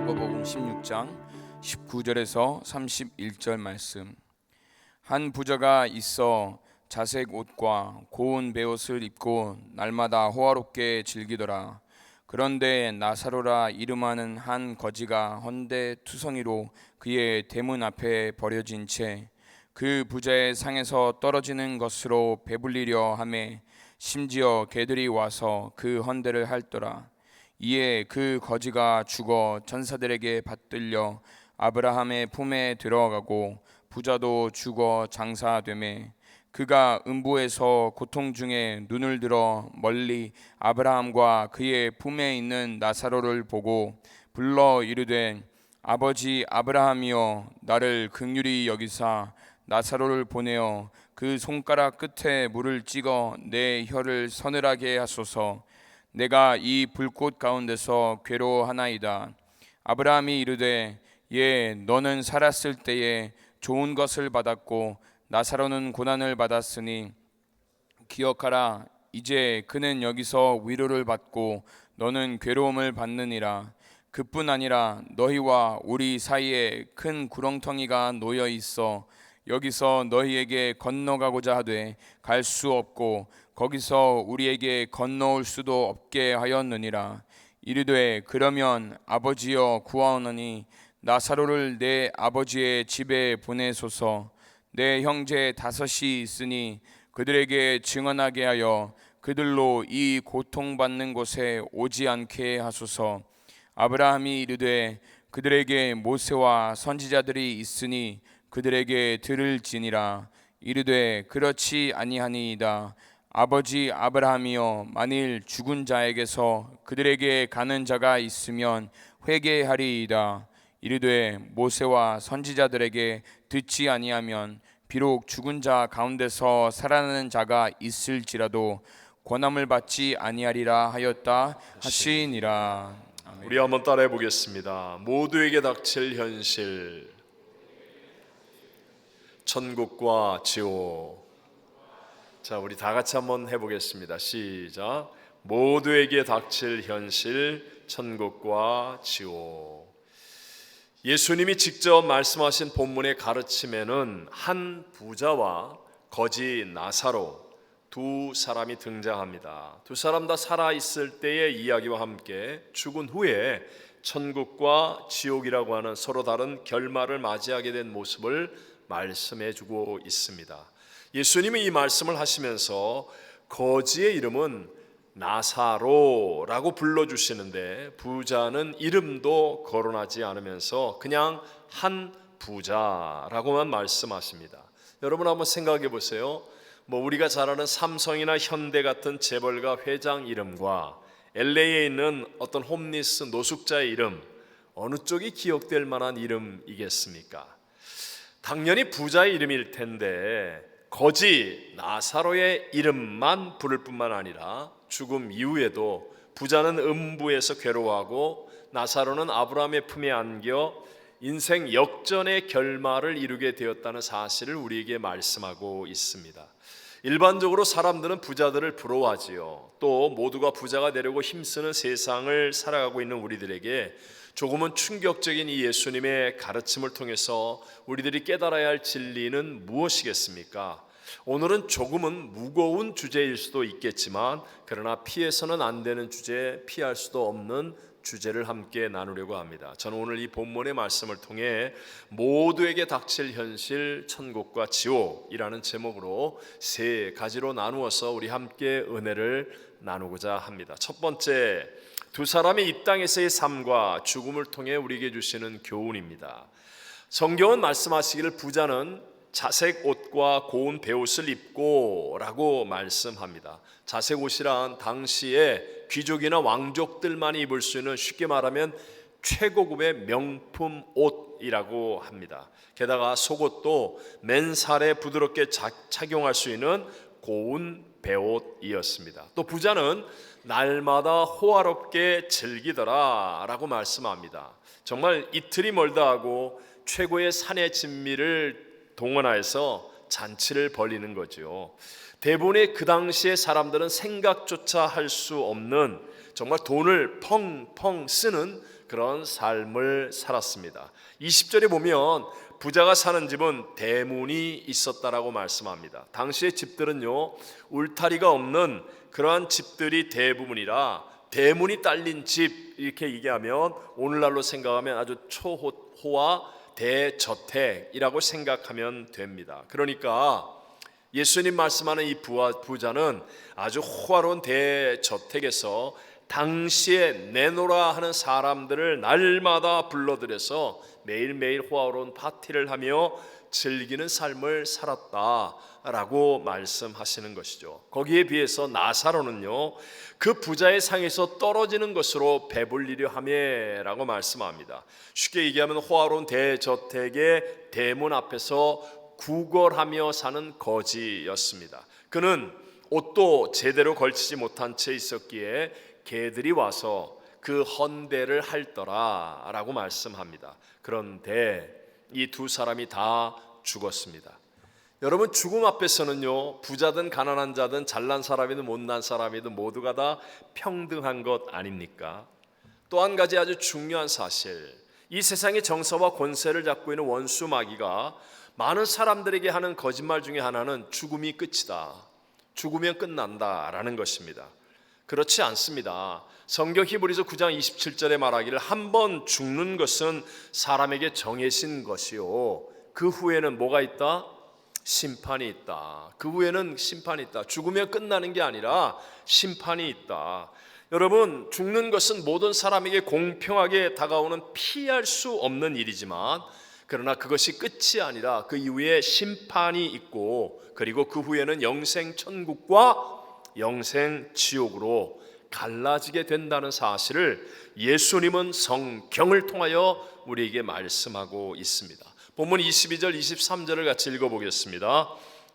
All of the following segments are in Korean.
누가복음 16장 19절에서 31절 말씀. 한 부자가 있어 자색 옷과 고운 베옷을 입고 날마다 호화롭게 즐기더라. 그런데 나사로라 이름하는 한 거지가 헌데 투성이로 그의 대문 앞에 버려진 채 그 부자의 상에서 떨어지는 것으로 배불리려 하매 심지어 개들이 와서 그 헌대를 핥더라. 이에 그 거지가 죽어 천사들에게 받들려 아브라함의 품에 들어가고 부자도 죽어 장사되매 그가 음부에서 고통 중에 눈을 들어 멀리 아브라함과 그의 품에 있는 나사로를 보고 불러 이르되 아버지 아브라함이여 나를 긍휼히 여기사 나사로를 보내어 그 손가락 끝에 물을 찍어 내 혀를 서늘하게 하소서. 내가 이 불꽃 가운데서 괴로워하나이다. 아브라함이 이르되 너는 살았을 때에 좋은 것을 받았고 나사로는 고난을 받았으니 기억하라. 이제 그는 여기서 위로를 받고 너는 괴로움을 받느니라. 그뿐 아니라 너희와 우리 사이에 큰 구렁텅이가 놓여 있어 여기서 너희에게 건너가고자 하되 갈 수 없고 거기서 우리에게 건너올 수도 없게 하였느니라. 이르되 그러면 아버지여 구하오노니 나사로를 내 아버지의 집에 보내소서. 내 형제 5이 있으니 그들에게 증언하게 하여 그들로 이 고통받는 곳에 오지 않게 하소서. 아브라함이 이르되 그들에게 모세와 선지자들이 있으니 그들에게 들을지니라. 이르되 그렇지 아니하니이다. 아버지 아브라함이여 만일 죽은 자에게서 그들에게 가는 자가 있으면 회개하리이다. 이르되 모세와 선지자들에게 듣지 아니하면 비록 죽은 자 가운데서 살아나는 자가 있을지라도 권함을 받지 아니하리라 하였다 하시니라. 아멘. 우리 한번 따라해 보겠습니다. 모두에게 닥칠 현실, 천국과 지옥. 자, 우리 다 같이 한번 해보겠습니다. 시작. 모두에게 닥칠 현실, 천국과 지옥. 예수님이 직접 말씀하신 본문의 가르침에는 한 부자와 거지 나사로 두 사람이 등장합니다. 두 사람 다 살아있을 때의 이야기와 함께 죽은 후에 천국과 지옥이라고 하는 서로 다른 결말을 맞이하게 된 모습을 말씀해 주고 있습니다. 예수님이 이 말씀을 하시면서 거지의 이름은 나사로라고 불러주시는데 부자는 이름도 거론하지 않으면서 그냥 한 부자라고만 말씀하십니다. 여러분 한번 생각해 보세요. 우리가 잘 아는 삼성이나 현대 같은 재벌가 회장 이름과 LA에 있는 어떤 홈리스 노숙자의 이름, 어느 쪽이 기억될 만한 이름이겠습니까? 당연히 부자의 이름일 텐데 거지 나사로의 이름만 부를 뿐만 아니라 죽음 이후에도 부자는 음부에서 괴로워하고 나사로는 아브라함의 품에 안겨 인생 역전의 결말을 이루게 되었다는 사실을 우리에게 말씀하고 있습니다. 일반적으로 사람들은 부자들을 부러워하지요. 또 모두가 부자가 되려고 힘쓰는 세상을 살아가고 있는 우리들에게 조금은 충격적인 이 예수님의 가르침을 통해서 우리들이 깨달아야 할 진리는 무엇이겠습니까? 오늘은 조금은 무거운 주제일 수도 있겠지만 그러나 피해서는 안 되는 주제, 피할 수도 없는 주제를 함께 나누려고 합니다. 저는 오늘 이 본문의 말씀을 통해 모두에게 닥칠 현실, 천국과 지옥이라는 제목으로 세 가지로 나누어서 우리 함께 은혜를 나누고자 합니다. 첫 번째, 두 사람의 이 땅에서의 삶과 죽음을 통해 우리에게 주시는 교훈입니다. 성경은 말씀하시기를 부자는 자색 옷과 고운 베옷을 입고 라고 말씀합니다. 자색 옷이란 당시에 귀족이나 왕족들만이 입을 수 있는, 쉽게 말하면 최고급의 명품 옷이라고 합니다. 게다가 속옷도 맨살에 부드럽게 착용할 수 있는 고운 배옷이었습니다. 또 부자는 날마다 호화롭게 즐기더라 라고 말씀합니다. 정말 이틀이 멀다 하고 최고의 산의 진미를 동원하여서 잔치를 벌이는 거죠. 대부분의 그 당시의 사람들은 생각조차 할 수 없는 정말 돈을 펑펑 쓰는 그런 삶을 살았습니다. 20절에 보면 부자가 사는 집은 대문이 있었다라고 말씀합니다. 당시의 집들은요, 울타리가 없는 그러한 집들이 대부분이라 대문이 딸린 집, 이렇게 얘기하면 오늘날로 생각하면 아주 초호화 대저택이라고 생각하면 됩니다. 그러니까 예수님 말씀하는 이 부자는 아주 호화로운 대저택에서 당시에 내노라 하는 사람들을 날마다 불러들여서 매일매일 호화로운 파티를 하며 즐기는 삶을 살았다라고 말씀하시는 것이죠. 거기에 비해서 나사로는요, 그 부자의 상에서 떨어지는 것으로 배불리려 하며라고 말씀합니다. 쉽게 얘기하면 호화로운 대저택의 대문 앞에서 구걸하며 사는 거지였습니다. 그는 옷도 제대로 걸치지 못한 채 있었기에 개들이 와서 그 헌대를 할더라라고 말씀합니다. 그런데 이 두 사람이 다 죽었습니다. 여러분, 죽음 앞에서는요, 부자든 가난한 자든 잘난 사람이든 못난 사람이든 모두가 다 평등한 것 아닙니까? 또 한 가지 아주 중요한 사실, 이 세상의 정서와 권세를 잡고 있는 원수 마귀가 많은 사람들에게 하는 거짓말 중에 하나는 죽음이 끝이다, 죽으면 끝난다라는 것입니다. 그렇지 않습니다. 성경 히브리서 9장 27절에 말하기를 한 번 죽는 것은 사람에게 정해진 것이요, 그 후에는 뭐가 있다? 심판이 있다. 그 후에는 심판이 있다. 죽으면 끝나는 게 아니라 심판이 있다. 여러분, 죽는 것은 모든 사람에게 공평하게 다가오는 피할 수 없는 일이지만, 그러나 그것이 끝이 아니라 그 이후에 심판이 있고, 그리고 그 후에는 영생 천국과 영생 지옥으로 갈라지게 된다는 사실을 예수님은 성경을 통하여 우리에게 말씀하고 있습니다. 본문 22절 23절을 같이 읽어보겠습니다.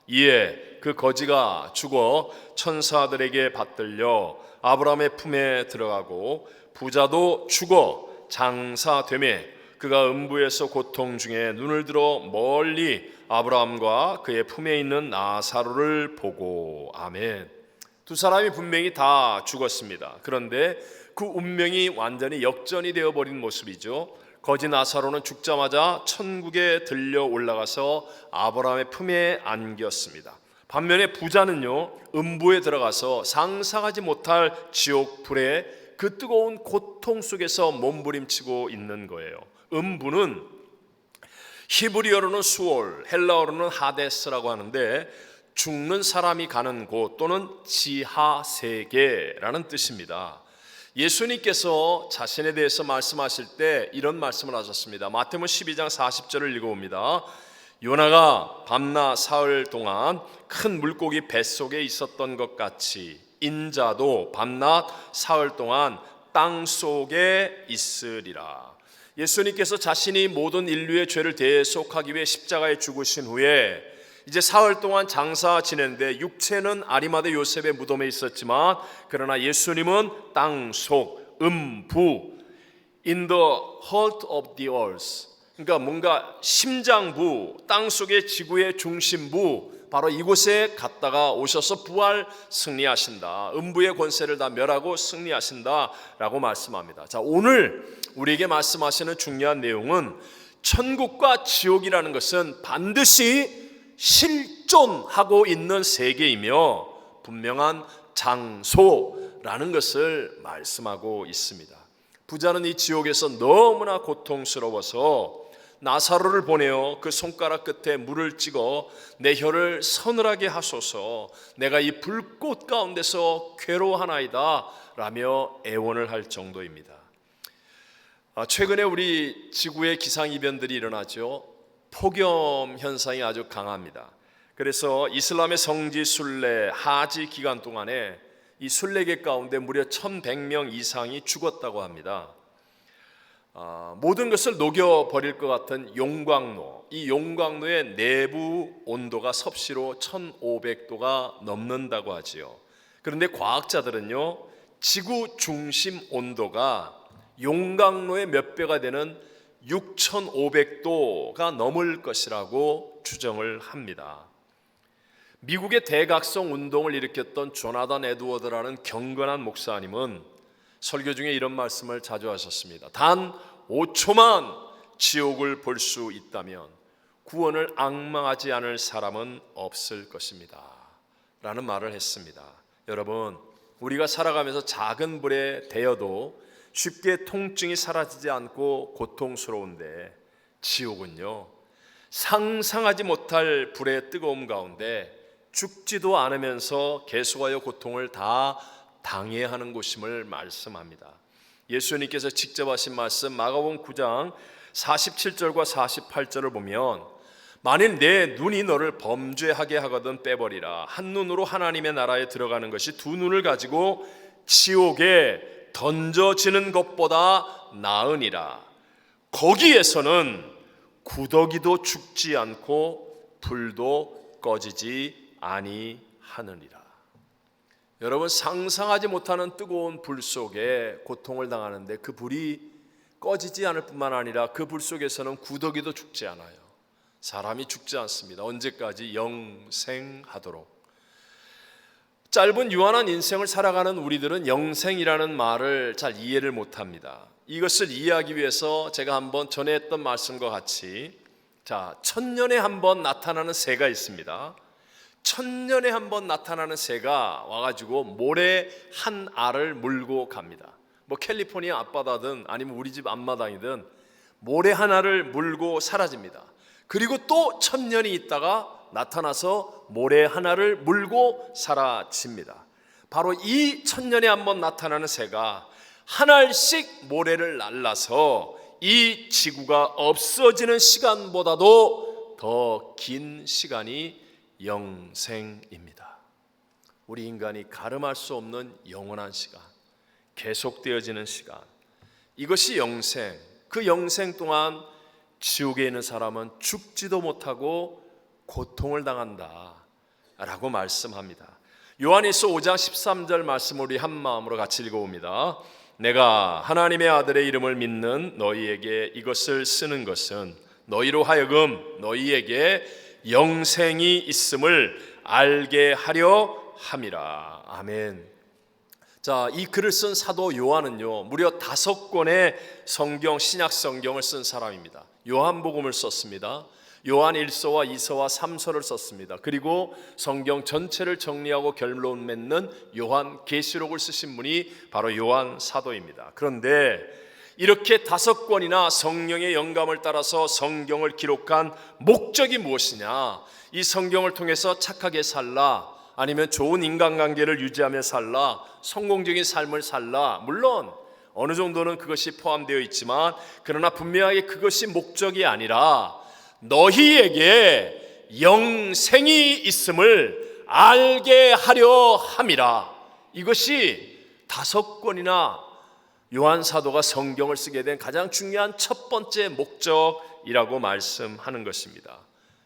이에 그 거지가 죽어 천사들에게 받들려 아브라함의 품에 들어가고 부자도 죽어 장사되매 그가 음부에서 고통 중에 눈을 들어 멀리 아브라함과 그의 품에 있는 나사로를 보고. 아멘. 두 사람이 분명히 다 죽었습니다. 그런데 그 운명이 완전히 역전이 되어버린 모습이죠. 거지 나사로는 죽자마자 천국에 들려 올라가서 아브라함의 품에 안겼습니다. 반면에 부자는요, 음부에 들어가서 상상하지 못할 지옥 불에 그 뜨거운 고통 속에서 몸부림치고 있는 거예요. 음부는 히브리어로는 수올, 헬라어로는 하데스라고 하는데 죽는 사람이 가는 곳 또는 지하 세계라는 뜻입니다. 예수님께서 자신에 대해서 말씀하실 때 이런 말씀을 하셨습니다. 마태복음 12장 40절을 읽어봅니다. 요나가 밤낮 사흘 동안 큰 물고기 뱃속에 있었던 것 같이 인자도 밤낮 사흘 동안 땅 속에 있으리라. 예수님께서 자신이 모든 인류의 죄를 대속하기 위해 십자가에 죽으신 후에 이제 사흘 동안 장사 지냈는데 육체는 아리마대 요셉의 무덤에 있었지만, 그러나 예수님은 땅속 음부 in the heart of the earth, 그러니까 뭔가 심장부, 땅속의 지구의 중심부, 바로 이곳에 갔다가 오셔서 부활 승리하신다. 음부의 권세를 다 멸하고 승리하신다라고 말씀합니다. 자, 오늘 우리에게 말씀하시는 중요한 내용은 천국과 지옥이라는 것은 반드시 실존하고 있는 세계이며 분명한 장소라는 것을 말씀하고 있습니다. 부자는 이 지옥에서 너무나 고통스러워서 나사로를 보내어 그 손가락 끝에 물을 찍어 내 혀를 서늘하게 하소서, 내가 이 불꽃 가운데서 괴로워하나이다 라며 애원을 할 정도입니다. 최근에 우리 지구에 기상이변들이 일어나죠. 폭염 현상이 아주 강합니다. 그래서 이슬람의 성지 순례 하지 기간 동안에 이 순례객 가운데 무려 1100명 이상이 죽었다고 합니다. 모든 것을 녹여버릴 것 같은 용광로, 이 용광로의 내부 온도가 섭씨로 1500도가 넘는다고 하지요. 그런데 과학자들은요, 지구 중심 온도가 용광로의 몇 배가 되는 6500도가 넘을 것이라고 추정을 합니다. 미국의 대각성 운동을 일으켰던 조나단 에드워드라는 경건한 목사님은 설교 중에 이런 말씀을 자주 하셨습니다. 단 5초만 지옥을 볼 수 있다면 구원을 앙망하지 않을 사람은 없을 것입니다 라는 말을 했습니다. 여러분, 우리가 살아가면서 작은 불에 데여도 쉽게 통증이 사라지지 않고 고통스러운데, 지옥은요, 상상하지 못할 불의 뜨거움 가운데 죽지도 않으면서 계속하여 고통을 다 당해야 하는 곳임을 말씀합니다. 예수님께서 직접 하신 말씀 마가복음 9장 47절과 48절을 보면, 만일 내 눈이 너를 범죄하게 하거든 빼버리라. 한 눈으로 하나님의 나라에 들어가는 것이 두 눈을 가지고 지옥에 던져지는 것보다 나으니라. 거기에서는 구더기도 죽지 않고 불도 꺼지지 아니하느니라. 여러분, 상상하지 못하는 뜨거운 불 속에 고통을 당하는데 그 불이 꺼지지 않을 뿐만 아니라 그 불 속에서는 구더기도 죽지 않아요. 사람이 죽지 않습니다. 언제까지? 영생하도록. 짧은 유한한 인생을 살아가는 우리들은 영생이라는 말을 잘 이해를 못합니다. 이것을 이해하기 위해서 제가 한번 전에 했던 말씀과 같이, 천년에 한 번 나타나는 새가 있습니다. 천년에 한 번 나타나는 새가 와가지고 모래 한 알을 물고 갑니다. 뭐 캘리포니아 앞바다든 아니면 우리 집 앞마당이든 모래 한 알을 물고 사라집니다. 그리고 또 천년이 있다가 나타나서 모래 하나를 물고 사라집니다. 바로 이 천년에 한 번 나타나는 새가 한 알씩 모래를 날라서 이 지구가 없어지는 시간보다도 더 긴 시간이 영생입니다. 우리 인간이 가름할 수 없는 영원한 시간, 계속되어지는 시간, 이것이 영생. 그 영생 동안 지옥에 있는 사람은 죽지도 못하고 고통을 당한다 라고 말씀합니다. 요한일서 5장 13절 말씀을 우리 한 마음으로 같이 읽어봅니다. 내가 하나님의 아들의 이름을 믿는 너희에게 이것을 쓰는 것은 너희로 하여금 너희에게 영생이 있음을 알게 하려 함이라. 아멘. 이 글을 쓴 사도 요한은요, 무려 5권의 성경, 신약 성경을 쓴 사람입니다. 요한복음을 썼습니다. 요한 1서와 2서와 3서를 썼습니다. 그리고 성경 전체를 정리하고 결론 맺는 요한 계시록을 쓰신 분이 바로 요한 사도입니다. 그런데 이렇게 5권이나 성령의 영감을 따라서 성경을 기록한 목적이 무엇이냐? 이 성경을 통해서 착하게 살라, 아니면 좋은 인간관계를 유지하며 살라, 성공적인 삶을 살라. 물론 어느 정도는 그것이 포함되어 있지만, 그러나 분명하게 그것이 목적이 아니라 너희에게 영생이 있음을 알게 하려 함이라. 이것이 5권이나 요한 사도가 성경을 쓰게 된 가장 중요한 첫 번째 목적이라고 말씀하는 것입니다.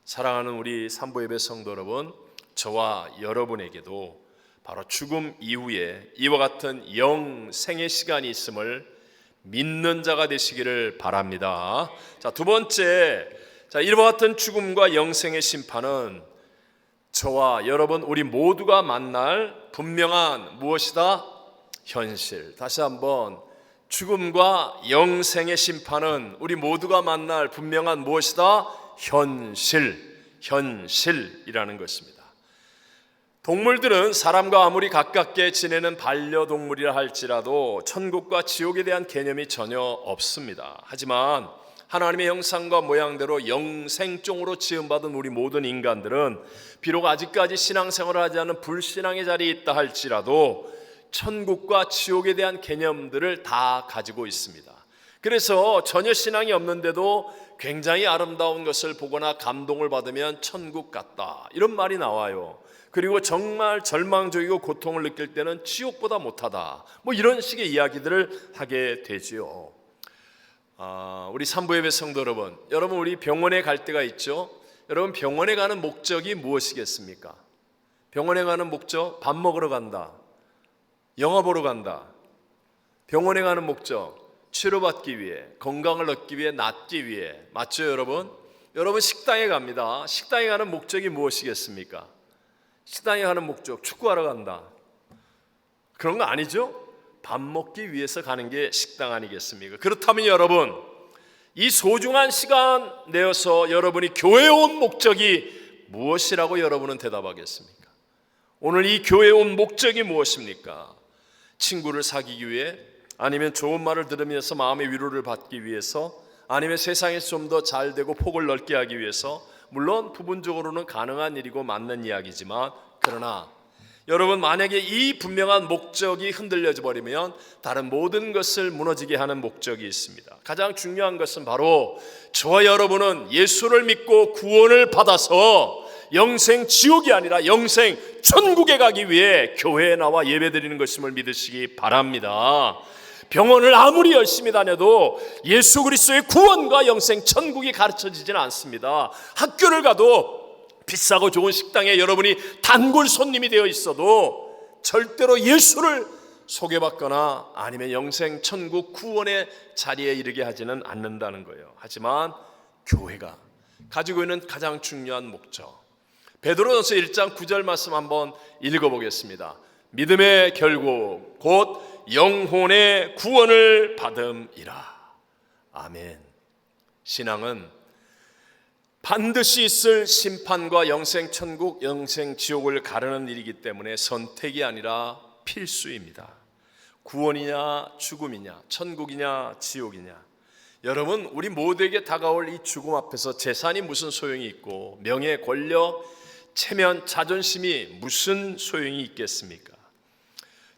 사랑하는 우리 산보예배 성도 여러분, 저와 여러분에게도 바로 죽음 이후에 이와 같은 영생의 시간이 있음을 믿는 자가 되시기를 바랍니다. 두 번째, 이와 같은 죽음과 영생의 심판은 저와 여러분 우리 모두가 만날 분명한 무엇이다? 현실. 다시 한번, 죽음과 영생의 심판은 우리 모두가 만날 분명한 무엇이다? 현실이라는 것입니다. 동물들은 사람과 아무리 가깝게 지내는 반려동물이라 할지라도 천국과 지옥에 대한 개념이 전혀 없습니다. 하지만 하나님의 형상과 모양대로 영생종으로 지음받은 우리 모든 인간들은 비록 아직까지 신앙생활을 하지 않은 불신앙의 자리에 있다 할지라도 천국과 지옥에 대한 개념들을 다 가지고 있습니다. 그래서 전혀 신앙이 없는데도 굉장히 아름다운 것을 보거나 감동을 받으면 천국 같다, 이런 말이 나와요. 그리고 정말 절망적이고 고통을 느낄 때는 지옥보다 못하다, 이런 식의 이야기들을 하게 되지요. 우리 산부예배 성도 여러분 우리 병원에 갈 때가 있죠. 여러분 병원에 가는 목적이 무엇이겠습니까? 병원에 가는 목적, 밥 먹으러 간다, 영화 보러 간다. 병원에 가는 목적, 치료받기 위해, 건강을 얻기 위해, 낫기 위해. 맞죠 여러분? 여러분 식당에 갑니다. 식당에 가는 목적이 무엇이겠습니까? 식당에 가는 목적, 축구하러 간다, 그런 거 아니죠? 밥 먹기 위해서 가는 게 식당 아니겠습니까? 그렇다면 여러분, 이 소중한 시간 내어서 여러분이 교회에 온 목적이 무엇이라고 여러분은 대답하겠습니까? 오늘 이 교회에 온 목적이 무엇입니까? 친구를 사귀기 위해, 아니면 좋은 말을 들으면서 마음의 위로를 받기 위해서, 아니면 세상에서 좀 더 잘 되고 폭을 넓게 하기 위해서. 물론 부분적으로는 가능한 일이고 맞는 이야기지만, 그러나 여러분 만약에 이 분명한 목적이 흔들려져 버리면 다른 모든 것을 무너지게 하는 목적이 있습니다. 가장 중요한 것은 바로 저와 여러분은 예수를 믿고 구원을 받아서 영생 지옥이 아니라 영생 천국에 가기 위해 교회에 나와 예배드리는 것임을 믿으시기 바랍니다. 병원을 아무리 열심히 다녀도 예수 그리스도의 구원과 영생 천국이 가르쳐지지는 않습니다. 학교를 가도 비싸고 좋은 식당에 여러분이 단골 손님이 되어 있어도 절대로 예수를 소개받거나 아니면 영생 천국 구원의 자리에 이르게 하지는 않는다는 거예요. 하지만 교회가 가지고 있는 가장 중요한 목적, 베드로전서 1장 9절 말씀 한번 읽어보겠습니다. 믿음의 결국 곧 영혼의 구원을 받음이라. 아멘. 신앙은 반드시 있을 심판과 영생 천국, 영생 지옥을 가르는 일이기 때문에 선택이 아니라 필수입니다. 구원이냐 죽음이냐, 천국이냐 지옥이냐. 여러분, 우리 모두에게 다가올 이 죽음 앞에서 재산이 무슨 소용이 있고 명예, 권력, 체면, 자존심이 무슨 소용이 있겠습니까?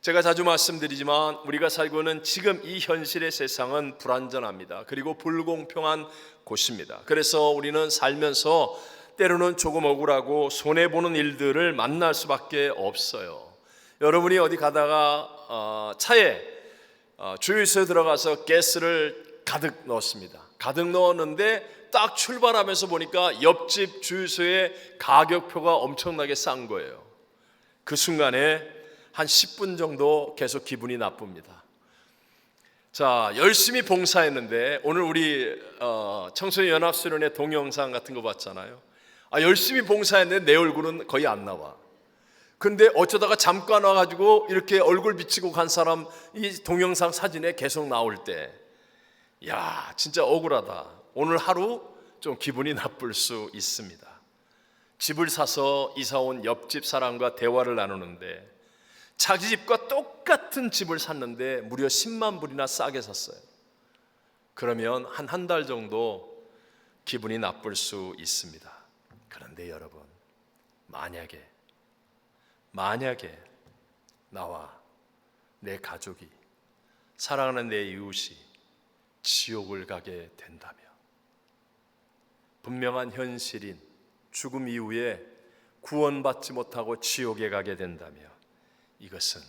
제가 자주 말씀드리지만 우리가 살고 있는 지금 이 현실의 세상은 불안전합니다. 그리고 불공평한 곳입니다. 그래서 우리는 살면서 때로는 조금 억울하고 손해보는 일들을 만날 수밖에 없어요. 여러분이 어디 가다가 차에 주유소에 들어가서 가스를 가득 넣었습니다. 가득 넣었는데 딱 출발하면서 보니까 옆집 주유소의 가격표가 엄청나게 싼 거예요. 그 순간에 한 10분 정도 계속 기분이 나쁩니다. 자, 열심히 봉사했는데 오늘 우리 청소년 연합수련회 동영상 같은 거 봤잖아요. 열심히 봉사했는데 내 얼굴은 거의 안 나와. 근데 어쩌다가 잠깐 와가지고 이렇게 얼굴 비치고 간 사람 이 동영상 사진에 계속 나올 때, 야, 진짜 억울하다. 오늘 하루 좀 기분이 나쁠 수 있습니다. 집을 사서 이사 온 옆집 사람과 대화를 나누는데 자기 집과 똑같은 집을 샀는데 무려 10만 불이나 싸게 샀어요. 그러면 한 달 정도 기분이 나쁠 수 있습니다. 그런데 여러분, 만약에 나와 내 가족이, 사랑하는 내 이웃이 지옥을 가게 된다면, 분명한 현실인 죽음 이후에 구원받지 못하고 지옥에 가게 된다면, 이것은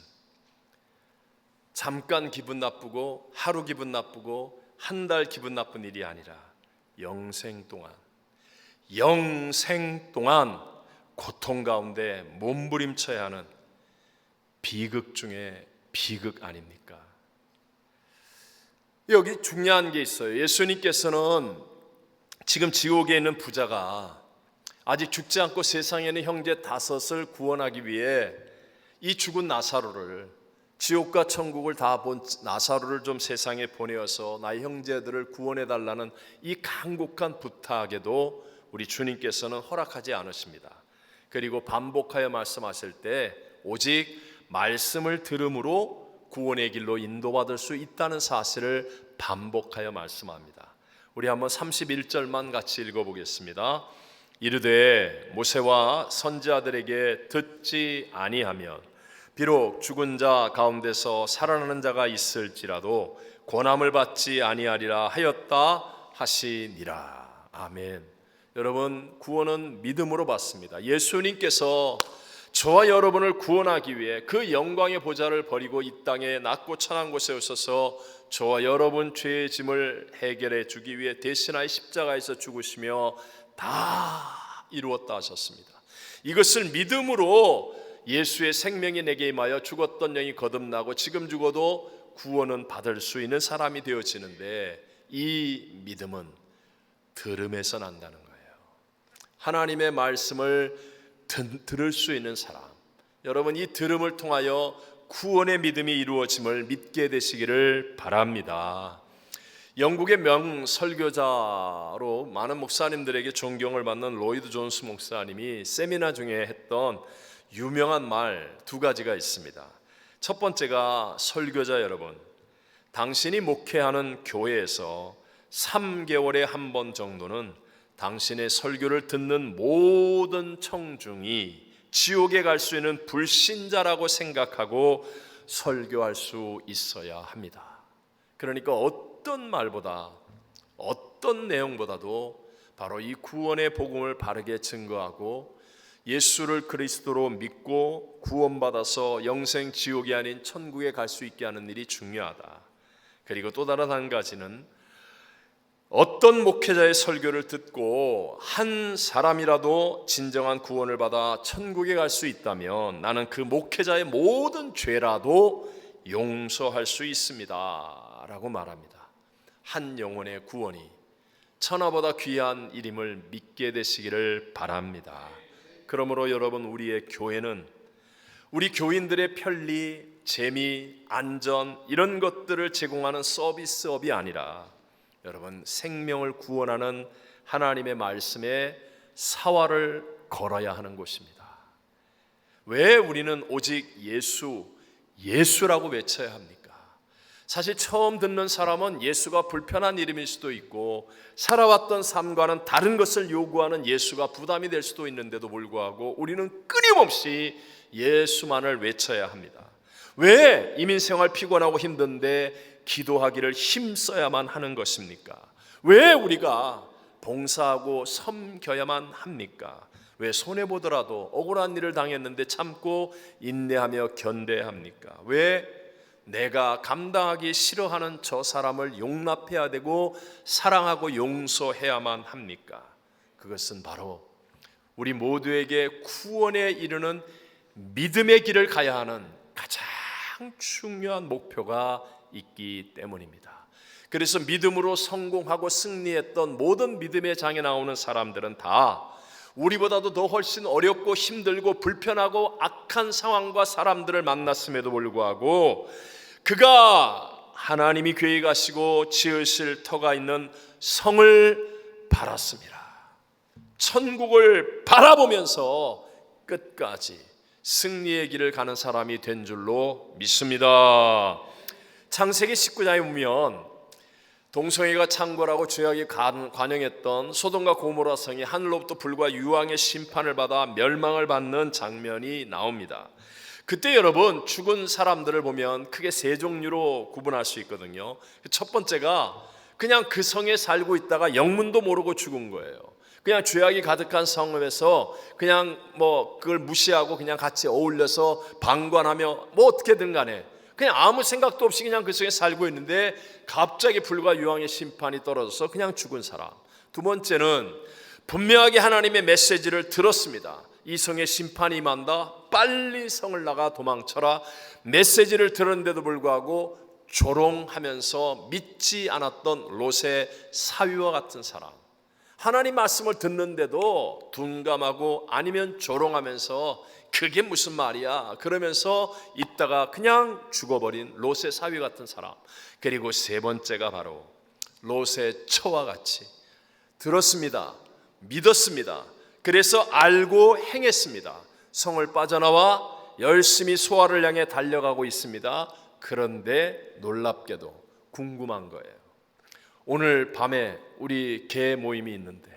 잠깐 기분 나쁘고 하루 기분 나쁘고 한 달 기분 나쁜 일이 아니라 영생 동안 고통 가운데 몸부림쳐야 하는 비극 중에 비극 아닙니까? 여기 중요한 게 있어요. 예수님께서는 지금 지옥에 있는 부자가 아직 죽지 않고 세상에 있는 형제 5을 구원하기 위해 이 죽은 나사로를, 지옥과 천국을 다 본 나사로를 좀 세상에 보내어서 나의 형제들을 구원해 달라는 이 간곡한 부탁에도 우리 주님께서는 허락하지 않으십니다. 그리고 반복하여 말씀하실 때 오직 말씀을 들음으로 구원의 길로 인도받을 수 있다는 사실을 반복하여 말씀합니다. 우리 한번 31절만 같이 읽어보겠습니다. 이르되 모세와 선지자들에게 듣지 아니하면 비록 죽은 자 가운데서 살아나는 자가 있을지라도 권함을 받지 아니하리라 하였다 하시니라. 아멘. 여러분, 구원은 믿음으로 받습니다. 예수님께서 저와 여러분을 구원하기 위해 그 영광의 보좌를 버리고 이 땅에 낮고 천한 곳에 오셔서 저와 여러분 죄의 짐을 해결해 주기 위해 대신하여 십자가에서 죽으시며 다 이루었다 하셨습니다. 이것을 믿음으로 예수의 생명이 내게 임하여 죽었던 영이 거듭나고 지금 죽어도 구원은 받을 수 있는 사람이 되어지는데, 이 믿음은 들음에서 난다는 거예요. 하나님의 말씀을 들을 수 있는 사람, 여러분 이 들음을 통하여 구원의 믿음이 이루어짐을 믿게 되시기를 바랍니다. 영국의 명설교자로 많은 목사님들에게 존경을 받는 로이드 존스 목사님이 세미나 중에 했던 유명한 말 두 가지가 있습니다. 첫 번째가, 설교자 여러분, 당신이 목회하는 교회에서 3개월에 한 번 정도는 당신의 설교를 듣는 모든 청중이 지옥에 갈 수 있는 불신자라고 생각하고 설교할 수 있어야 합니다. 그러니까 어떤 말보다, 어떤 내용보다도 바로 이 구원의 복음을 바르게 증거하고 예수를 그리스도로 믿고 구원받아서 영생 지옥이 아닌 천국에 갈 수 있게 하는 일이 중요하다. 그리고 또 다른 한 가지는, 어떤 목회자의 설교를 듣고 한 사람이라도 진정한 구원을 받아 천국에 갈 수 있다면 나는 그 목회자의 모든 죄라도 용서할 수 있습니다 라고 말합니다. 한 영혼의 구원이 천하보다 귀한 일임을 믿게 되시기를 바랍니다. 그러므로 여러분, 우리의 교회는 우리 교인들의 편리, 재미, 안전 이런 것들을 제공하는 서비스업이 아니라 여러분, 생명을 구원하는 하나님의 말씀에 사활을 걸어야 하는 곳입니다. 왜 우리는 오직 예수라고 외쳐야 합니까? 사실 처음 듣는 사람은 예수가 불편한 이름일 수도 있고 살아왔던 삶과는 다른 것을 요구하는 예수가 부담이 될 수도 있는데도 불구하고 우리는 끊임없이 예수만을 외쳐야 합니다. 왜 이민생활 피곤하고 힘든데 기도하기를 힘써야만 하는 것입니까? 왜 우리가 봉사하고 섬겨야만 합니까? 왜 손해보더라도 억울한 일을 당했는데 참고 인내하며 견뎌야 합니까? 왜 내가 감당하기 싫어하는 저 사람을 용납해야 되고 사랑하고 용서해야만 합니까? 그것은 바로 우리 모두에게 구원에 이르는 믿음의 길을 가야 하는 가장 중요한 목표가 있기 때문입니다. 그래서 믿음으로 성공하고 승리했던 모든 믿음의 장에 나오는 사람들은 다 우리보다도 더 훨씬 어렵고 힘들고 불편하고 악한 상황과 사람들을 만났음에도 불구하고 그가 하나님이 계획하시고 지으실 터가 있는 성을 바랐습니다. 천국을 바라보면서 끝까지 승리의 길을 가는 사람이 된 줄로 믿습니다. 창세기 19장에 보면 동성애가 창궐하고 죄악이 관영했던 소돔과 고모라 성이 하늘로부터 불과 유황의 심판을 받아 멸망을 받는 장면이 나옵니다. 그때 여러분, 죽은 사람들을 보면 크게 세 종류로 구분할 수 있거든요. 첫 번째가 그냥 그 성에 살고 있다가 영문도 모르고 죽은 거예요. 그냥 죄악이 가득한 성읍에서 그냥 그걸 무시하고 그냥 같이 어울려서 방관하며 어떻게든 간에 그냥 아무 생각도 없이 그냥 그 성에 살고 있는데 갑자기 불과 유황의 심판이 떨어져서 그냥 죽은 사람. 두 번째는 분명하게 하나님의 메시지를 들었습니다. 이 성에 심판이 임한다, 빨리 성을 나가 도망쳐라. 메시지를 들었는데도 불구하고 조롱하면서 믿지 않았던 롯의 사위와 같은 사람. 하나님 말씀을 듣는데도 둔감하고 아니면 조롱하면서 그게 무슨 말이야 그러면서 있다가 그냥 죽어버린 롯의 사위 같은 사람. 그리고 세 번째가 바로 롯의 처와 같이 들었습니다, 믿었습니다, 그래서 알고 행했습니다. 성을 빠져나와 열심히 소아를 향해 달려가고 있습니다. 그런데 놀랍게도 궁금한 거예요. 오늘 밤에 우리 개 모임이 있는데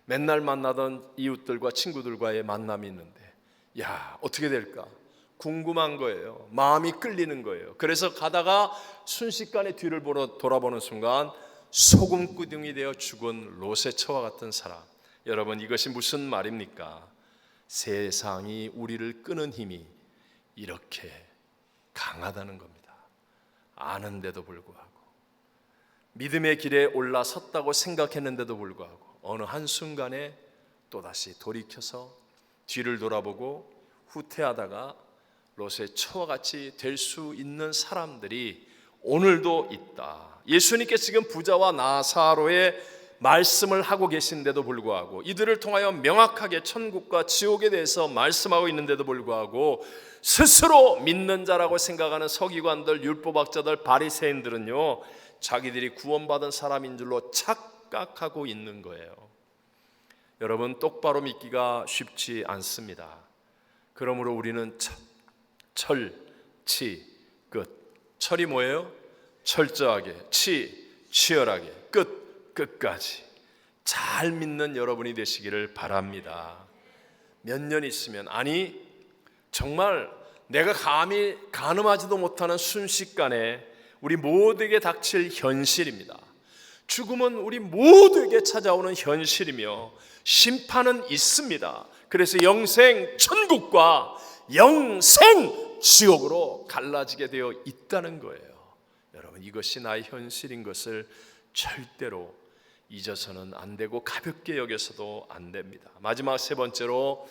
맨날 만나던 이웃들과 친구들과의 만남이 있는데 어떻게 될까 궁금한 거예요. 마음이 끌리는 거예요. 그래서 가다가 순식간에 뒤를 돌아보는 순간 소금구덩이 되어 죽은 롯의 처와 같은 사람. 여러분, 이것이 무슨 말입니까? 세상이 우리를 끄는 힘이 이렇게 강하다는 겁니다. 아는데도 불구하고 믿음의 길에 올라섰다고 생각했는데도 불구하고 어느 한순간에 또다시 돌이켜서 뒤를 돌아보고 후퇴하다가 롯의 처와 같이 될 수 있는 사람들이 오늘도 있다. 예수님께서 지금 부자와 나사로의 말씀을 하고 계신데도 불구하고, 이들을 통하여 명확하게 천국과 지옥에 대해서 말씀하고 있는데도 불구하고 스스로 믿는 자라고 생각하는 서기관들, 율법학자들, 바리새인들은요, 자기들이 구원받은 사람인 줄로 착각하고 있는 거예요. 여러분, 똑바로 믿기가 쉽지 않습니다. 그러므로 우리는 철, 치, 끝. 철이 뭐예요? 철저하게, 치열하게, 끝까지 잘 믿는 여러분이 되시기를 바랍니다. 몇 년 있으면, 아니 정말 내가 감히 가늠하지도 못하는 순식간에 우리 모두에게 닥칠 현실입니다. 죽음은 우리 모두에게 찾아오는 현실이며 심판은 있습니다. 그래서 영생 천국과 영생 지옥으로 갈라지게 되어 있다는 거예요. 여러분, 이것이 나의 현실인 것을 절대로 잊어서는 안 되고 가볍게 여겨서도 안 됩니다. 마지막 세 번째로,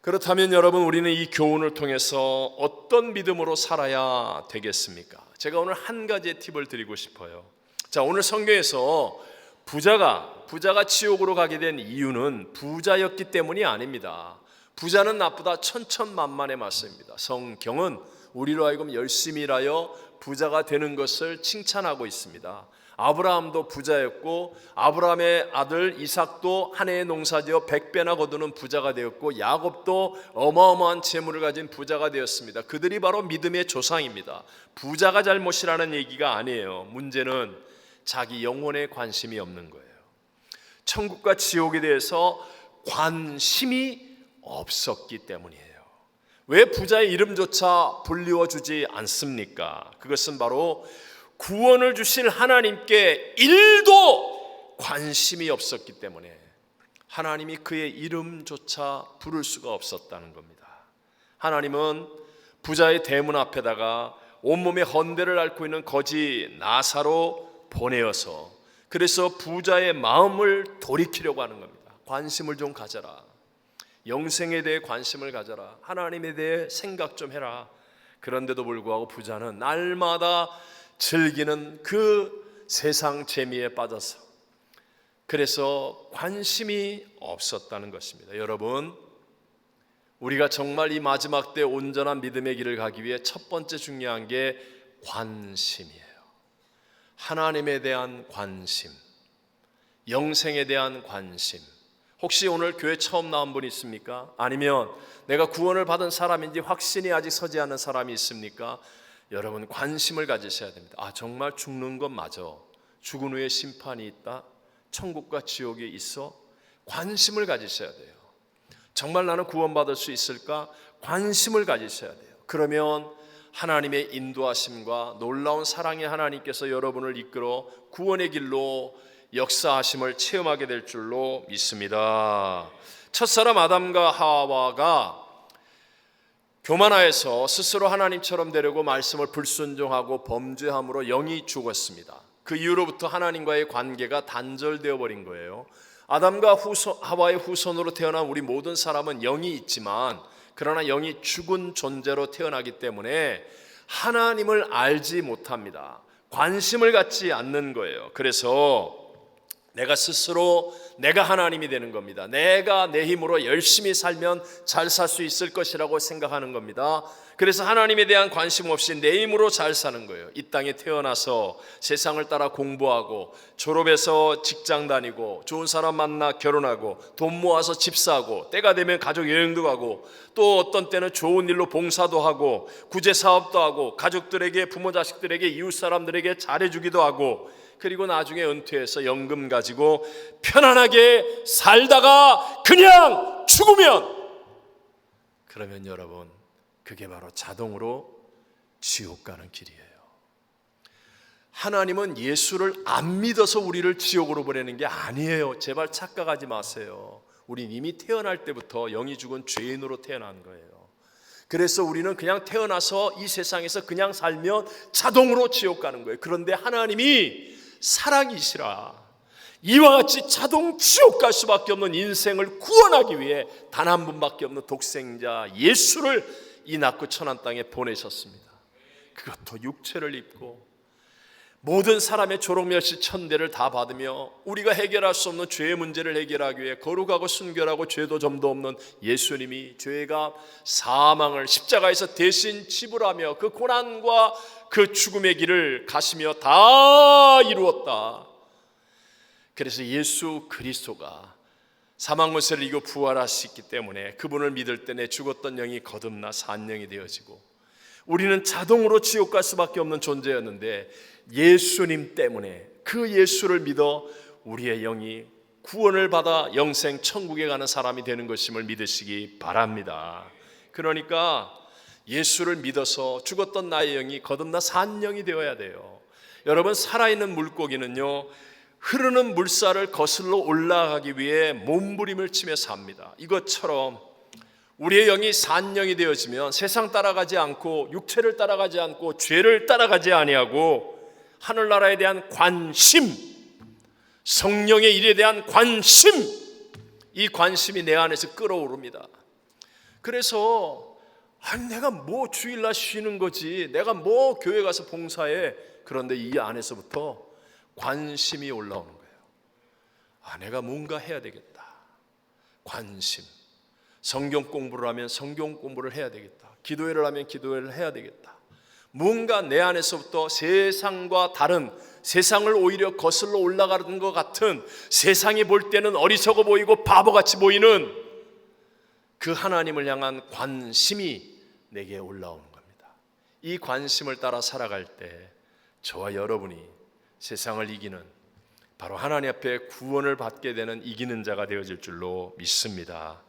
그렇다면 여러분, 우리는 이 교훈을 통해서 어떤 믿음으로 살아야 되겠습니까? 제가 오늘 한 가지의 팁을 드리고 싶어요. 자, 오늘 성경에서 부자가 지옥으로 가게 된 이유는 부자였기 때문이 아닙니다. 부자는 나쁘다 천천만만의 말씀입니다. 성경은 우리로 하여금 열심히 일하여 부자가 되는 것을 칭찬하고 있습니다. 아브라함도 부자였고, 아브라함의 아들 이삭도 한 해의 농사지어 100배나 거두는 부자가 되었고, 야곱도 어마어마한 재물을 가진 부자가 되었습니다. 그들이 바로 믿음의 조상입니다. 부자가 잘못이라는 얘기가 아니에요. 문제는 자기 영혼에 관심이 없는 거예요. 천국과 지옥에 대해서 관심이 없었기 때문이에요. 왜 부자의 이름조차 불리워주지 않습니까? 그것은 바로 구원을 주실 하나님께 1도 관심이 없었기 때문에 하나님이 그의 이름조차 부를 수가 없었다는 겁니다. 하나님은 부자의 대문 앞에다가 온몸에 헌대를 앓고 있는 거지 나사로 보내어서, 그래서 부자의 마음을 돌이키려고 하는 겁니다. 관심을 좀 가져라. 영생에 대해 관심을 가져라. 하나님에 대해 생각 좀 해라. 그런데도 불구하고 부자는 날마다 즐기는 그 세상 재미에 빠져서, 그래서 관심이 없었다는 것입니다. 여러분, 우리가 정말 이 마지막 때 온전한 믿음의 길을 가기 위해 첫 번째 중요한 게 관심이에요. 하나님에 대한 관심, 영생에 대한 관심. 혹시 오늘 교회 처음 나온 분 있습니까? 아니면 내가 구원을 받은 사람인지 확신이 아직 서지 않은 사람이 있습니까? 여러분, 관심을 가지셔야 됩니다. 아, 정말 죽는 건 맞아. 죽은 후에 심판이 있다. 천국과 지옥이 있어. 관심을 가지셔야 돼요. 정말 나는 구원받을 수 있을까? 관심을 가지셔야 돼요. 그러면 하나님의 인도하심과 놀라운 사랑의 하나님께서 여러분을 이끌어 구원의 길로 역사하심을 체험하게 될 줄로 믿습니다. 첫사람 아담과 하와가 교만하여서 스스로 하나님처럼 되려고 말씀을 불순종하고 범죄함으로 영이 죽었습니다. 그 이후로부터 하나님과의 관계가 단절되어 버린 거예요. 아담과 하와의 후손으로 태어난 우리 모든 사람은 영이 있지만, 그러나 영이 죽은 존재로 태어나기 때문에 하나님을 알지 못합니다. 관심을 갖지 않는 거예요. 그래서 내가 스스로 내가 하나님이 되는 겁니다. 내가 내 힘으로 열심히 살면 잘 살 수 있을 것이라고 생각하는 겁니다. 그래서 하나님에 대한 관심 없이 내 힘으로 잘 사는 거예요. 이 땅에 태어나서 세상을 따라 공부하고, 졸업해서 직장 다니고, 좋은 사람 만나 결혼하고, 돈 모아서 집 사고, 때가 되면 가족 여행도 가고, 또 어떤 때는 좋은 일로 봉사도 하고, 구제 사업도 하고, 가족들에게, 부모 자식들에게, 이웃 사람들에게 잘해주기도 하고, 그리고 나중에 은퇴해서 연금 가지고 편안하게 살다가 그냥 죽으면, 그러면 여러분, 그게 바로 자동으로 지옥 가는 길이에요. 하나님은 예수를 안 믿어서 우리를 지옥으로 보내는 게 아니에요. 제발 착각하지 마세요. 우린 이미 태어날 때부터 영이 죽은 죄인으로 태어난 거예요. 그래서 우리는 그냥 태어나서 이 세상에서 그냥 살면 자동으로 지옥 가는 거예요. 그런데 하나님이 사랑이시라. 이와 같이 자동 지옥 갈 수밖에 없는 인생을 구원하기 위해 단 한 분밖에 없는 독생자 예수를 이 낮고 천한 땅에 보내셨습니다. 그것도 육체를 입고 모든 사람의 조롱멸시 천대를 다 받으며 우리가 해결할 수 없는 죄의 문제를 해결하기 위해 거룩하고 순결하고 죄도 점도 없는 예수님이 죄가 사망을 십자가에서 대신 지불하며 그 고난과 그 죽음의 길을 가시며 다 이루었다. 그래서 예수 그리스도가 사망 권세를 이기고 부활하시기 때문에 그분을 믿을 때 내 죽었던 영이 거듭나 산 영이 되어지고 우리는 자동으로 지옥 갈 수밖에 없는 존재였는데 예수님 때문에 그 예수를 믿어 우리의 영이 구원을 받아 영생 천국에 가는 사람이 되는 것임을 믿으시기 바랍니다. 그러니까 예수를 믿어서 죽었던 나의 영이 거듭나 산 영이 되어야 돼요. 여러분, 살아있는 물고기는요 흐르는 물살을 거슬러 올라가기 위해 몸부림을 치며 삽니다. 이것처럼 우리의 영이 산 영이 되어지면 세상 따라가지 않고 육체를 따라가지 않고 죄를 따라가지 아니하고 하늘나라에 대한 관심, 성령의 일에 대한 관심, 이 관심이 내 안에서 끓어오릅니다. 그래서 내가 뭐 주일날 쉬는 거지, 내가 뭐 교회 가서 봉사해. 그런데 이 안에서부터 관심이 올라오는 거예요. 내가 뭔가 해야 되겠다. 관심. 성경 공부를 하면 성경 공부를 해야 되겠다. 기도회를 하면 기도회를 해야 되겠다. 뭔가 내 안에서부터 세상과 다른, 세상을 오히려 거슬러 올라가는 것 같은, 세상이 볼 때는 어리석어 보이고 바보같이 보이는 그 하나님을 향한 관심이 내게 올라오는 겁니다. 이 관심을 따라 살아갈 때 저와 여러분이 세상을 이기는, 바로 하나님 앞에 구원을 받게 되는 이기는 자가 되어질 줄로 믿습니다.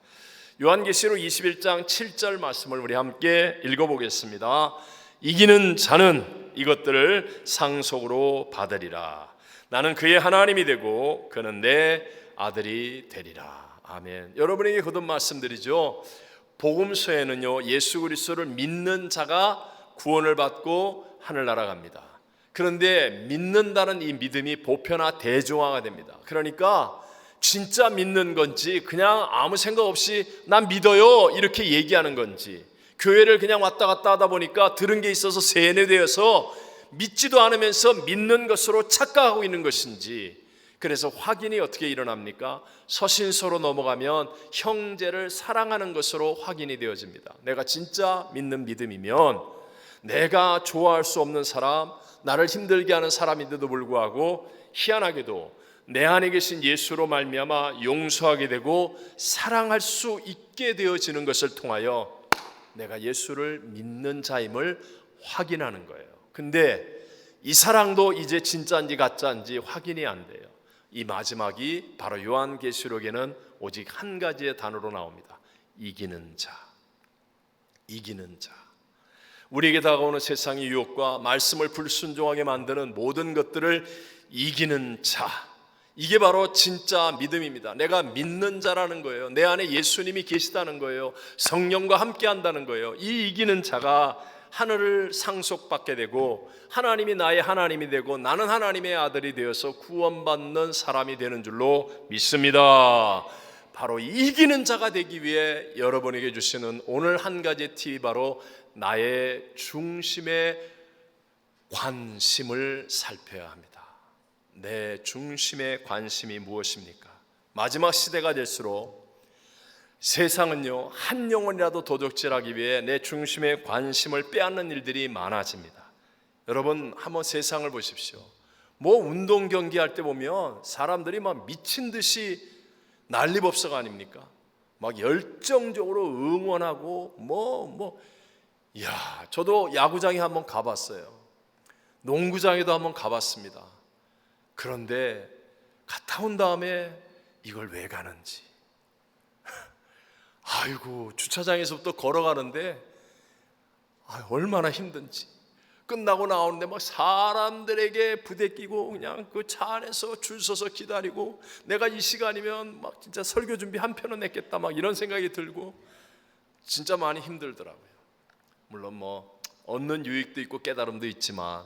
요한계시록 21장 7절 말씀을 우리 함께 읽어보겠습니다. 이기는 자는 이것들을 상속으로 받으리라. 나는 그의 하나님이 되고 그는 내 아들이 되리라. 아멘. 여러분에게 거듭 말씀드리죠. 복음서에는요 예수 그리스도를 믿는 자가 구원을 받고 하늘나라 갑니다. 그런데 믿는다는 이 믿음이 보편화 대중화가 됩니다. 그러니까 진짜 믿는 건지 그냥 아무 생각 없이 난 믿어요 이렇게 얘기하는 건지, 교회를 그냥 왔다 갔다 하다 보니까 들은 게 있어서 세뇌되어서 믿지도 않으면서 믿는 것으로 착각하고 있는 것인지, 그래서 확인이 어떻게 일어납니까? 서신서로 넘어가면 형제를 사랑하는 것으로 확인이 되어집니다. 내가 진짜 믿는 믿음이면 내가 좋아할 수 없는 사람, 나를 힘들게 하는 사람인데도 불구하고 희한하게도 내 안에 계신 예수로 말미암아 용서하게 되고 사랑할 수 있게 되어지는 것을 통하여 내가 예수를 믿는 자임을 확인하는 거예요. 근데 이 사랑도 이제 진짜인지 가짜인지 확인이 안 돼요. 이 마지막이 바로 요한계시록에는 오직 한 가지의 단어로 나옵니다. 이기는 자. 이기는 자. 우리에게 다가오는 세상의 유혹과 말씀을 불순종하게 만드는 모든 것들을 이기는 자, 이게 바로 진짜 믿음입니다. 내가 믿는 자라는 거예요. 내 안에 예수님이 계시다는 거예요. 성령과 함께 한다는 거예요. 이 이기는 자가 하늘을 상속받게 되고 하나님이 나의 하나님이 되고 나는 하나님의 아들이 되어서 구원받는 사람이 되는 줄로 믿습니다. 바로 이기는 자가 되기 위해 여러분에게 주시는 오늘 한 가지 팁이 바로 나의 중심의 관심을 살펴야 합니다. 내 중심의 관심이 무엇입니까? 마지막 시대가 될수록 세상은요 한 영혼이라도 도둑질하기 위해 내 중심의 관심을 빼앗는 일들이 많아집니다. 여러분 한번 세상을 보십시오. 뭐 운동 경기할 때 보면 사람들이 막 미친 듯이 난리법석 아닙니까? 막 열정적으로 응원하고 저도 야구장에 한번 가봤어요. 농구장에도 한번 가봤습니다. 그런데 갔다 온 다음에 이걸 왜 가는지, 아이고 주차장에서부터 걸어가는데 얼마나 힘든지, 끝나고 나오는데 막 사람들에게 부대끼고 그냥 그 차 안에서 줄 서서 기다리고, 내가 이 시간이면 막 진짜 설교 준비 한 편은 했겠다 막 이런 생각이 들고 진짜 많이 힘들더라고요. 물론 뭐 얻는 유익도 있고 깨달음도 있지만,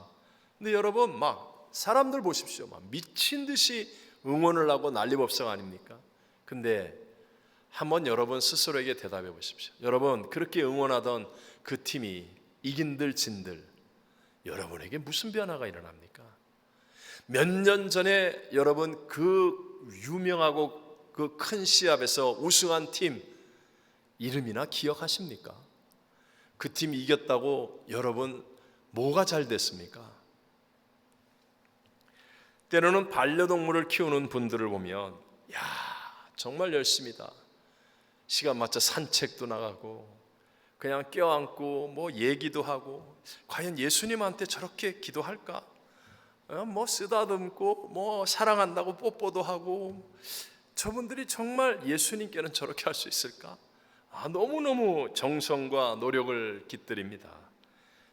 근데 여러분 막 사람들 보십시오. 막 미친 듯이 응원을 하고 난리법석 아닙니까? 근데 한번 여러분 스스로에게 대답해 보십시오. 여러분 그렇게 응원하던 그 팀이 이긴들 진들 여러분에게 무슨 변화가 일어납니까? 몇 년 전에 여러분 그 유명하고 그 큰 시합에서 우승한 팀 이름이나 기억하십니까? 그 팀이 이겼다고 여러분 뭐가 잘 됐습니까? 때로는 반려동물을 키우는 분들을 보면 야 정말 열심히다. 시간 맞춰 산책도 나가고 그냥 껴안고 뭐 얘기도 하고 과연 예수님한테 저렇게 기도할까? 뭐 쓰다듬고 뭐 사랑한다고 뽀뽀도 하고 저분들이 정말 예수님께는 저렇게 할 수 있을까? 너무너무 정성과 노력을 깃들입니다.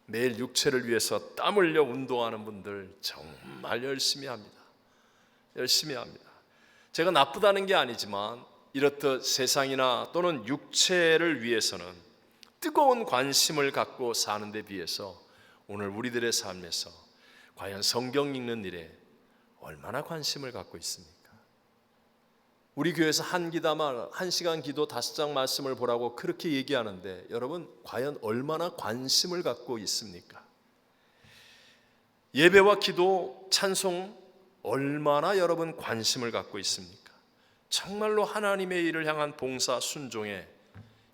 매일 육체를 위해서 땀 흘려 운동하는 분들 정말 열심히 합니다. 열심히 합니다. 제가 나쁘다는 게 아니지만 이렇듯 세상이나 또는 육체를 위해서는 뜨거운 관심을 갖고 사는 데 비해서 오늘 우리들의 삶에서 과연 성경 읽는 일에 얼마나 관심을 갖고 있습니까? 우리 교회에서 한 기다만 1시간 기도 5장 말씀을 보라고 그렇게 얘기하는데 여러분 과연 얼마나 관심을 갖고 있습니까? 예배와 기도, 찬송 얼마나 여러분 관심을 갖고 있습니까? 정말로 하나님의 일을 향한 봉사, 순종에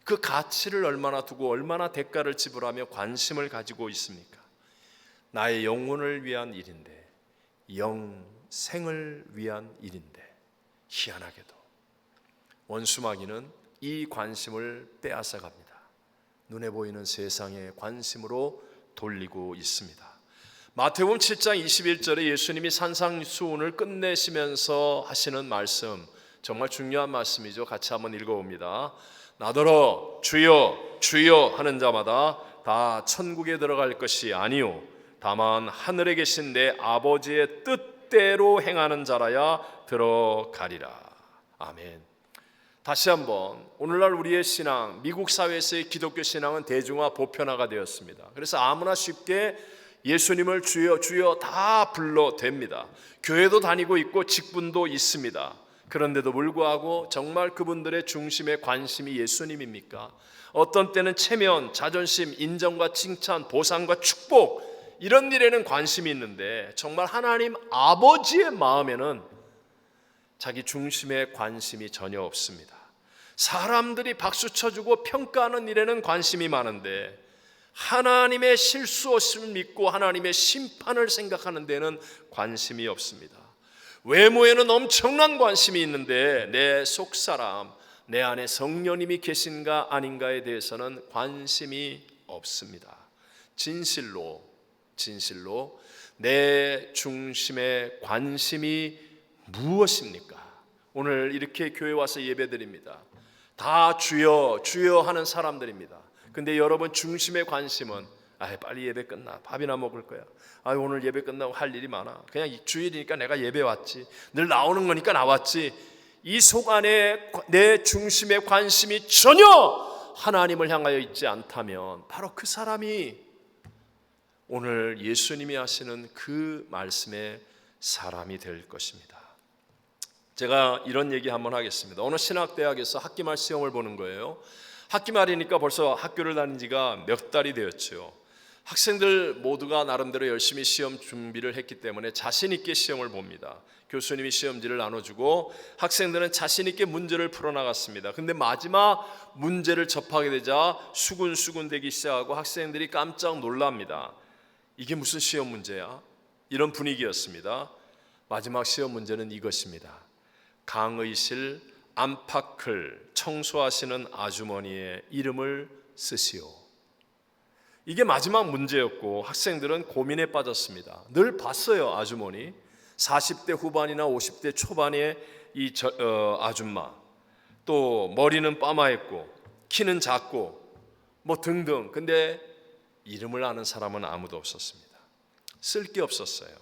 그 가치를 얼마나 두고 얼마나 대가를 지불하며 관심을 가지고 있습니까? 나의 영혼을 위한 일인데 영생을 위한 일인데 희한하게도 원수마귀는 이 관심을 빼앗아갑니다. 눈에 보이는 세상의 관심으로 돌리고 있습니다. 마태복음 7장 21절에 예수님이 산상수훈을 끝내시면서 하시는 말씀 정말 중요한 말씀이죠. 같이 한번 읽어봅니다. 나더러 주여 주여 하는 자마다 다 천국에 들어갈 것이 아니요 다만 하늘에 계신 내 아버지의 뜻대로 행하는 자라야 들어가리라. 아멘. 다시 한번 오늘날 우리의 신앙, 미국 사회에서의 기독교 신앙은 대중화 보편화가 되었습니다. 그래서 아무나 쉽게 예수님을 주여 주여 다 불러 댑니다. 교회도 다니고 있고 직분도 있습니다. 그런데도 불구하고 정말 그분들의 중심의 관심이 예수님입니까? 어떤 때는 체면, 자존심, 인정과 칭찬, 보상과 축복 이런 일에는 관심이 있는데 정말 하나님 아버지의 마음에는 자기 중심의 관심이 전혀 없습니다. 사람들이 박수 쳐주고 평가하는 일에는 관심이 많은데 하나님의 실수 없음을 믿고 하나님의 심판을 생각하는 데는 관심이 없습니다. 외모에는 엄청난 관심이 있는데 내 속사람, 내 안에 성령님이 계신가 아닌가에 대해서는 관심이 없습니다. 진실로 내 중심의 관심이 무엇입니까? 오늘 이렇게 교회 와서 예배드립니다. 다 주여 주여 하는 사람들입니다. 근데 여러분 중심의 관심은 빨리 예배 끝나 밥이나 먹을 거야. 오늘 예배 끝나고 할 일이 많아. 그냥 주일이니까 내가 예배 왔지. 늘 나오는 거니까 나왔지. 이 속 안에 내 중심의 관심이 전혀 하나님을 향하여 있지 않다면 바로 그 사람이 오늘 예수님이 하시는 그 말씀의 사람이 될 것입니다. 제가 이런 얘기 한번 하겠습니다. 어느 신학대학에서 학기말 시험을 보는 거예요. 학기말이니까 벌써 학교를 다닌 지가 몇 달이 되었죠. 학생들 모두가 나름대로 열심히 시험 준비를 했기 때문에 자신 있게 시험을 봅니다. 교수님이 시험지를 나눠주고 학생들은 자신 있게 문제를 풀어나갔습니다. 근데 마지막 문제를 접하게 되자 수군수군 되기 시작하고 학생들이 깜짝 놀랍니다. 이게 무슨 시험 문제야? 이런 분위기였습니다. 마지막 시험 문제는 이것입니다. 강의실 안팎을 청소하시는 아주머니의 이름을 쓰시오. 이게 마지막 문제였고 학생들은 고민에 빠졌습니다. 늘 봤어요. 아주머니 40대 후반이나 50대 초반의 이 아줌마, 또 머리는 빠마했고 키는 작고 뭐 등등. 근데 이름을 아는 사람은 아무도 없었습니다. 쓸 게 없었어요.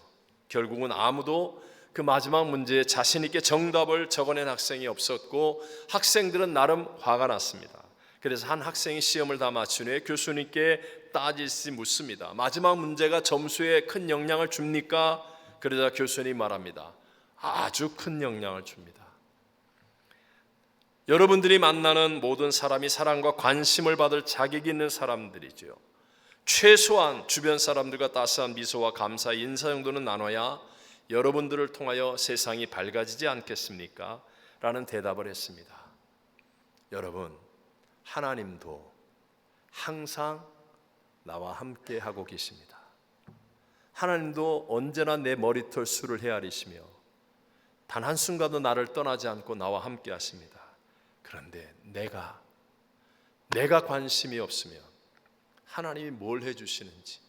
결국은 아무도 그 마지막 문제에 자신 있게 정답을 적어낸 학생이 없었고 학생들은 나름 화가 났습니다. 그래서 한 학생이 시험을 다 마친 후에 교수님께 따지시 묻습니다. 마지막 문제가 점수에 큰 영향을 줍니까? 그러자 교수님 말합니다. 아주 큰 영향을 줍니다. 여러분들이 만나는 모든 사람이 사랑과 관심을 받을 자격이 있는 사람들이죠. 최소한 주변 사람들과 따스한 미소와 감사의 인사 정도는 나눠야 여러분들을 통하여 세상이 밝아지지 않겠습니까? 라는 대답을 했습니다. 여러분, 하나님도 항상 나와 함께 하고 계십니다. 하나님도 언제나 내 머리털 수를 헤아리시며 단 한순간도 나를 떠나지 않고 나와 함께 하십니다. 그런데 내가 관심이 없으면 하나님이 뭘 해주시는지,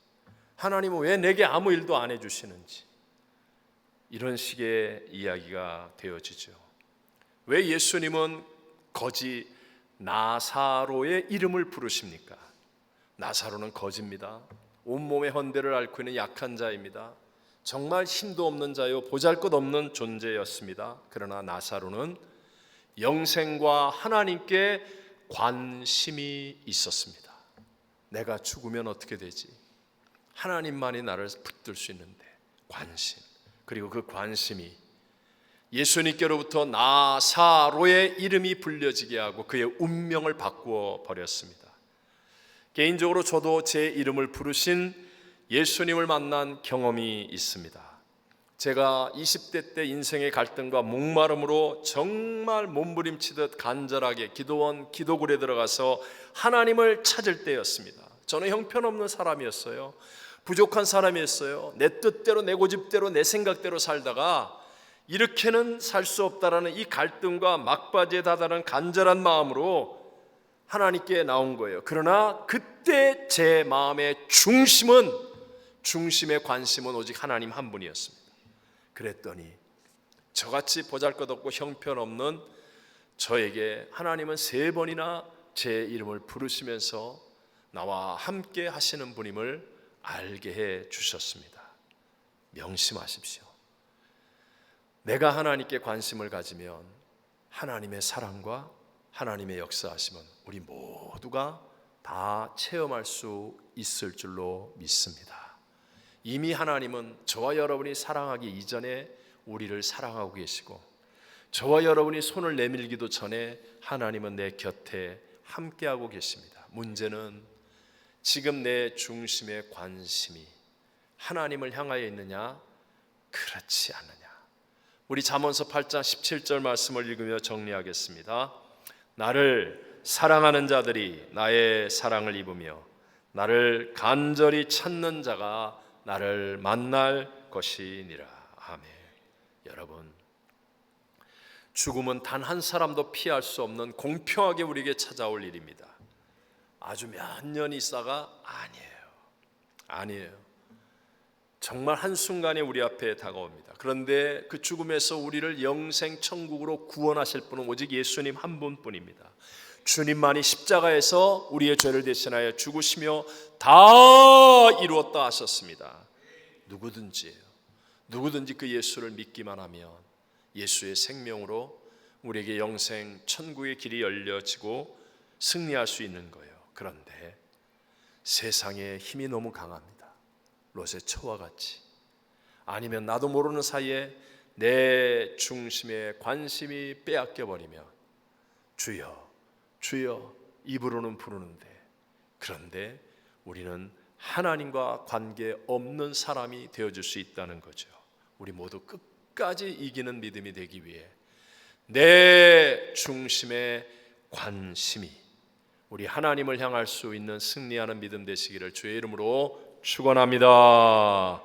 하나님은 왜 내게 아무 일도 안 해주시는지, 이런 식의 이야기가 되어지죠. 왜 예수님은 거지 나사로의 이름을 부르십니까? 나사로는 거지입니다. 온몸의 헌대를 앓고 있는 약한 자입니다. 정말 힘도 없는 자요, 보잘것없는 존재였습니다. 그러나 나사로는 영생과 하나님께 관심이 있었습니다. 내가 죽으면 어떻게 되지? 하나님만이 나를 붙들 수 있는데 관심, 그리고 그 관심이 예수님께로부터 나사로의 이름이 불려지게 하고 그의 운명을 바꾸어 버렸습니다. 개인적으로 저도 제 이름을 부르신 예수님을 만난 경험이 있습니다. 제가 20대 때 인생의 갈등과 목마름으로 정말 몸부림치듯 간절하게 기도원 기도굴에 들어가서 하나님을 찾을 때였습니다. 저는 형편없는 사람이었어요. 부족한 사람이었어요. 내 뜻대로 내 고집대로 내 생각대로 살다가 이렇게는 살 수 없다라는 이 갈등과 막바지에 다다른 간절한 마음으로 하나님께 나온 거예요. 그러나 그때 제 마음의 중심의 관심은 오직 하나님 한 분이었습니다. 그랬더니 저같이 보잘것없고 형편없는 저에게 하나님은 3번이나 제 이름을 부르시면서 나와 함께 하시는 분임을 알게 해 주셨습니다. 명심하십시오. 내가 하나님께 관심을 가지면 하나님의 사랑과 하나님의 역사하심은 우리 모두가 다 체험할 수 있을 줄로 믿습니다. 이미 하나님은 저와 여러분이 사랑하기 이전에 우리를 사랑하고 계시고, 저와 여러분이 손을 내밀기도 전에 하나님은 내 곁에 함께하고 계십니다. 문제는 지금 내 중심의 관심이 하나님을 향하여 있느냐, 그렇지 않느냐. 우리 잠언서 8장 17절 말씀을 읽으며 정리하겠습니다. 나를 사랑하는 자들이 나의 사랑을 입으며 나를 간절히 찾는 자가 나를 만날 것이니라. 아멘. 여러분, 죽음은 단 한 사람도 피할 수 없는 공평하게 우리에게 찾아올 일입니다. 아주 몇 년 있다가 아니에요. 정말 한순간에 우리 앞에 다가옵니다. 그런데 그 죽음에서 우리를 영생 천국으로 구원하실 분은 오직 예수님 한 분뿐입니다. 주님만이 십자가에서 우리의 죄를 대신하여 죽으시며 다 이루었다 하셨습니다. 누구든지 그 예수를 믿기만 하면 예수의 생명으로 우리에게 영생 천국의 길이 열려지고 승리할 수 있는 거예요. 그런데 세상의 힘이 너무 강합니다. 롯의 처와 같이. 아니면 나도 모르는 사이에 내 중심의 관심이 빼앗겨 버리면 주여 주여 입으로는 부르는데, 그런데 우리는 하나님과 관계없는 사람이 되어줄 수 있다는 거죠. 우리 모두 끝까지 이기는 믿음이 되기 위해 내 중심의 관심이 우리 하나님을 향할 수 있는 승리하는 믿음 되시기를 주의 이름으로 축원합니다.